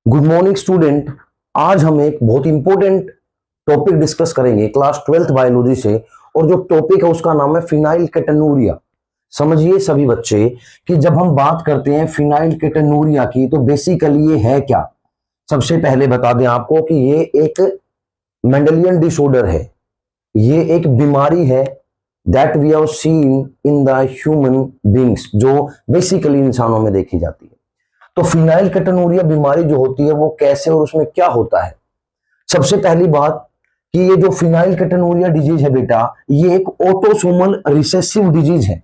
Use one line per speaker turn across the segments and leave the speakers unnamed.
Good morning student. आज हम एक बहुत इंपॉर्टेंट टॉपिक डिस्कस करेंगे क्लास 12th बायोलॉजी से। और जो टॉपिक है उसका नाम है फिनाइल केटनूरिया। समझिए सभी बच्चे कि जब हम बात करते हैं फिनाइल केटनूरिया की तो बेसिकली ये है क्या। सबसे पहले बता दें आपको कि ये एक मेंडेलियन डिसऑर्डर है। ये एक बीमारी है that we have seen in the human beings, जो बेसिकली इंसानों में देखी जाती है। तो फिनाइल केटनूरिया बीमारी जो होती है वो कैसे और उसमें क्या होता है। सबसे पहली बात कि ये जो फिनाइल केटनूरिया डिजीज है बेटा, ये एक ऑटोसोमल रिसेसिव डिजीज है।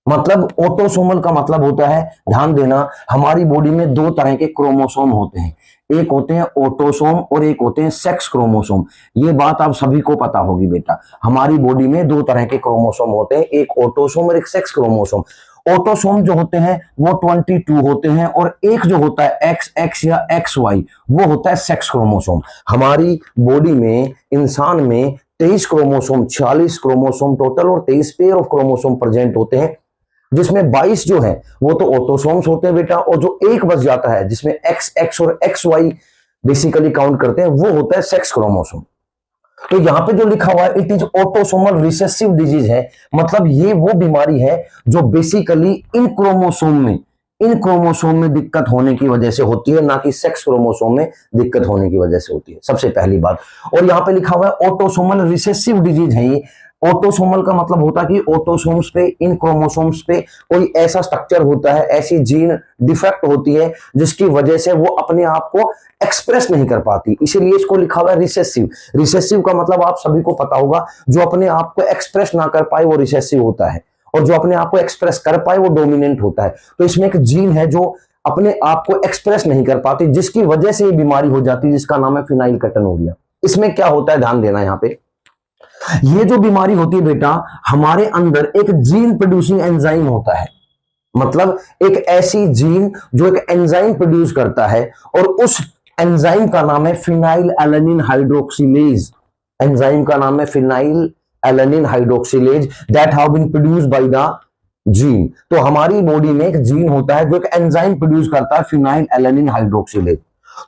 मतलब ऑटोसोमल का मतलब होता है, ध्यान देना, हमारी बॉडी में दो तरह के क्रोमोसोम होते हैं। एक होते हैं ऑटोसोम और एक होते हैं सेक्स क्रोमोसोम। ये बात आप सभी को पता होगी बेटा। हमारी बॉडी में दो तरह के क्रोमोसोम होते हैं, एक ऑटोसोम और एक सेक्स क्रोमोसोम। ऑटोसोम जो होते हैं वो 22 होते हैं और एक जो होता है XX या XY वो होता है सेक्स क्रोमोसोम। हमारी बॉडी में, इंसान में 23 क्रोमोसोम, 46 क्रोमोसोम टोटल और 23 पेयर ऑफ क्रोमोसोम प्रेजेंट होते हैं, जिसमें 22 जो है वो तो ऑटोसोम्स होते हैं बेटा, और जो एक बच जाता है जिसमें XX और XY बेसिकली काउंट करते हैं वो होता है सेक्स क्रोमोसोम। तो यहां पे जो लिखा हुआ है it is autosomal recessive disease है, मतलब ये वो बीमारी है जो बेसिकली इन क्रोमोसोम में दिक्कत होने की वजह से होती है, ना कि सेक्स क्रोमोसोम में दिक्कत होने की वजह से होती है। सबसे पहली बात। और यहां पे लिखा हुआ है ऑटोसोमल रिसेसिव डिजीज है ये। ऑटोसोमल का मतलब होता है कि ऑटोसोम्स पे, इन क्रोमोसोम्स पे कोई ऐसा स्ट्रक्चर होता है, ऐसी जीन डिफेक्ट होती है जिसकी वजह से वो अपने आप को एक्सप्रेस नहीं कर पाती, इसीलिए इसको लिखा हुआ है रिसेसिव। रिसेसिव का मतलब आप सभी को पता होगा, जो अपने आप को एक्सप्रेस ना कर पाए वो रिसेसिव होता है, और जो अपने आप को एक्सप्रेस कर पाए वो डोमिनेंट होता है। तो इसमें एक जीन है जो अपने आप को एक्सप्रेस नहीं कर पाती, जिसकी वजह से ये बीमारी हो जाती है, जिसका नाम है फिनाइल केटनूरिया। इसमें क्या होता है, ध्यान देना यहां पे। ये जो बीमारी होती है बेटा, हमारे अंदर एक जीन प्रोड्यूसिंग एंजाइम होता है। मतलब एक ऐसी जीन जो एक एंजाइम प्रोड्यूस करता है, और उस एंजाइम का नाम है फिनाइल एलेनिन हाइड्रोक्सिलेज। एंजाइम का नाम है phenylalanine hydroxylase that have been produced by the gene. तो हमारी बॉडी में एक जीन होता है जो एक एंजाइम प्रोड्यूस करता है फिनाइल एलेनिन हाइड्रोक्सिलेज।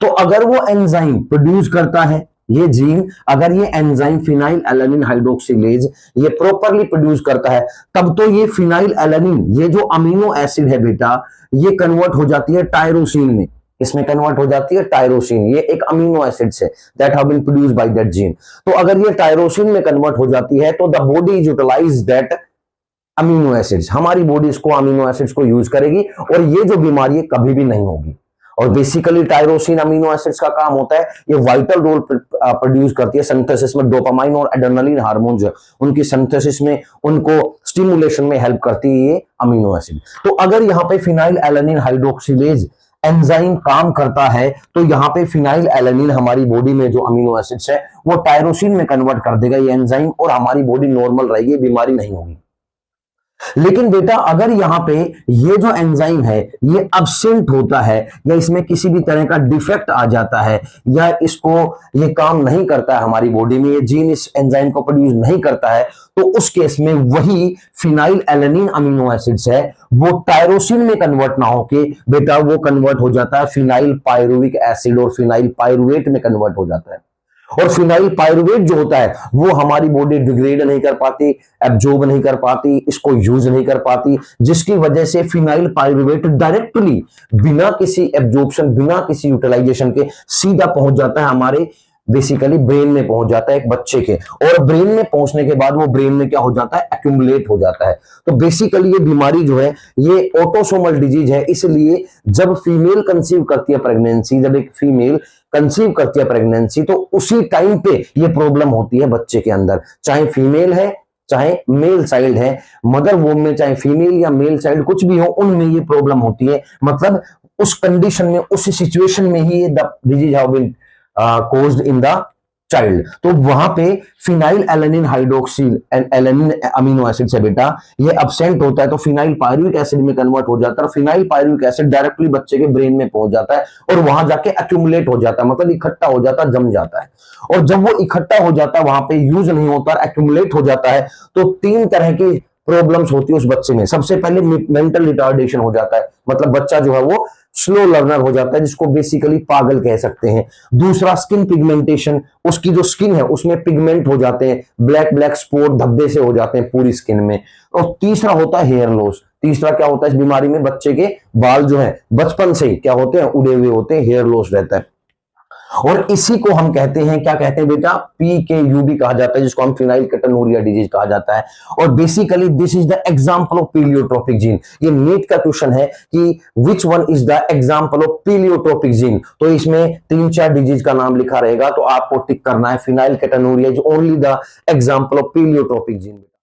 तो अगर वो एंजाइम प्रोड्यूस करता है, ये जीन, अगर ये एंजाइम फिनाइल एलेनिन हाइड्रोक्सिलेज ये प्रॉपरली प्रोड्यूस करता है, तब तो ये फिनाइल एलेनिन, ये जो अमीनो एसिड है बेटा, ये कन्वर्ट हो जाती है टायरोसिन में। इसमें कन्वर्ट हो जाती है टायरोसिन, ये एक अमीनो एसिड है that have been produced by that gene. तो अगर ये टायरोसिन में कन्वर्ट हो जाती है तो the body utilise that amino acids. हमारी बॉडी इसको, अमीनो एसिड्स को यूज करेगी, और ये जो बीमारी है कभी भी नहीं होगी। और बेसिकली टायरोसिन अमीनो एसिड्स का काम होता है, ये वाइटल रोल प्रोड्यूस करती है सिंथेसिस में। डोपामाइन और एड्रेनलिन हार्मोन जो उनकी सिंथेसिस में, उनको स्टिमुलेशन में हेल्प करती है ये अमीनो एसिड। तो अगर यहाँ पे फिनाइल एलेनिन हाइड्रोक्सिलेज एंजाइम काम करता है तो यहाँ पे फिनाइल एलेनिन हमारी बॉडी में जो अमीनो एसिड्स है वो टायरोसिन में कन्वर्ट कर देगा ये एंजाइम, और हमारी बॉडी नॉर्मल रहेगी, बीमारी नहीं होगी। लेकिन बेटा अगर यहां पे ये जो एंजाइम है ये एब्सेंट होता है, या इसमें किसी भी तरह का डिफेक्ट आ जाता है, या इसको ये काम नहीं करता है हमारी बॉडी में, ये जीन इस एंजाइम को प्रोड्यूस नहीं करता है, तो उस केस में वही फिनाइल एलेनिन अमीनो एसिड्स है वो टायरोसिन में कन्वर्ट ना होके बेटा वो कन्वर्ट हो जाता है फिनाइल पायरुविक एसिड और फिनाइल पायरुवेट में कन्वर्ट हो जाता है। और फिनाइल पायरुवेट जो होता है वो हमारी बॉडी डिग्रेड नहीं कर पाती, एब्जॉर्ब नहीं कर पाती, इसको यूज नहीं कर पाती, जिसकी वजह से फिनाइल पायरुवेट डायरेक्टली बिना किसी एब्जॉर्प्शन, बिना किसी यूटिलाइजेशन के सीधा पहुंच जाता है हमारे बेसिकली ब्रेन में पहुंच जाता है एक बच्चे के, और ब्रेन में पहुंचने के बाद वो ब्रेन में क्या हो जाता है, एक्यूमुलेट हो जाता है। तो बेसिकली ये बीमारी जो है ये ऑटोसोमल डिजीज है, इसलिए जब फीमेल कंसीव करती है प्रेगनेंसी, जब एक फीमेल कंसीव करती है प्रेगनेंसी, तो उसी टाइम पे ये प्रॉब्लम होती है बच्चे के अंदर, चाहे फीमेल है चाहे मेल चाइल्ड है, मदर वोम में चाहे फीमेल या मेल चाइल्ड कुछ भी हो, उनमें ये प्रॉब्लम होती है। मतलब उस कंडीशन में, उस सिचुएशन में ही ये the disease have been caused in the child. तो वहां पे phenylalanine hydroxyl alanine amino acid से बेटा ये एब्सेंट होता है, तो फिनाइल पायरुविक एसिड में कन्वर्ट हो जाता है, और फिनाइल पायरुविक एसिड डायरेक्टली बच्चे के ब्रेन में पहुंच जाता है और वहां जाके एक्यूमुलेट हो जाता है, मतलब इकट्ठा हो जाता है, जम जाता है। और जब वो इकट्ठा हो जाता है, वहां पे यूज नहीं होता, एक्यूमुलेट हो जाता है, तो तीन तरह की प्रॉब्लम्स होती है उस बच्चे में। सबसे पहले मेंटल रिटार्डेशन हो जाता है, मतलब बच्चा जो है वो स्लो लर्नर हो जाता है, जिसको बेसिकली पागल कह सकते हैं। दूसरा स्किन पिगमेंटेशन, उसकी जो स्किन है उसमें पिगमेंट हो जाते हैं, ब्लैक ब्लैक स्पॉट धब्बे से हो जाते हैं पूरी स्किन में। और तीसरा होता है हेयर लॉस। तीसरा क्या होता है इस बीमारी में, बच्चे के बाल जो है बचपन से ही क्या होते हैं, उड़े हुए होते हैं, हेयर लॉस रहता है। और इसी को हम कहते हैं, क्या कहते हैं बेटा, PKU भी कहा जाता है, जिसको हम फिनाइल केटोनूरिया डिजीज कहा जाता है। और basically this is the example of pleiotropic gene. ये नीट का क्वेश्चन है कि which one is the example of pleiotropic gene, तो इसमें 3-4 डिजीज का नाम लिखा रहेगा, तो आपको टिक करना है phenylketonuria is only the example of pleiotropic gene.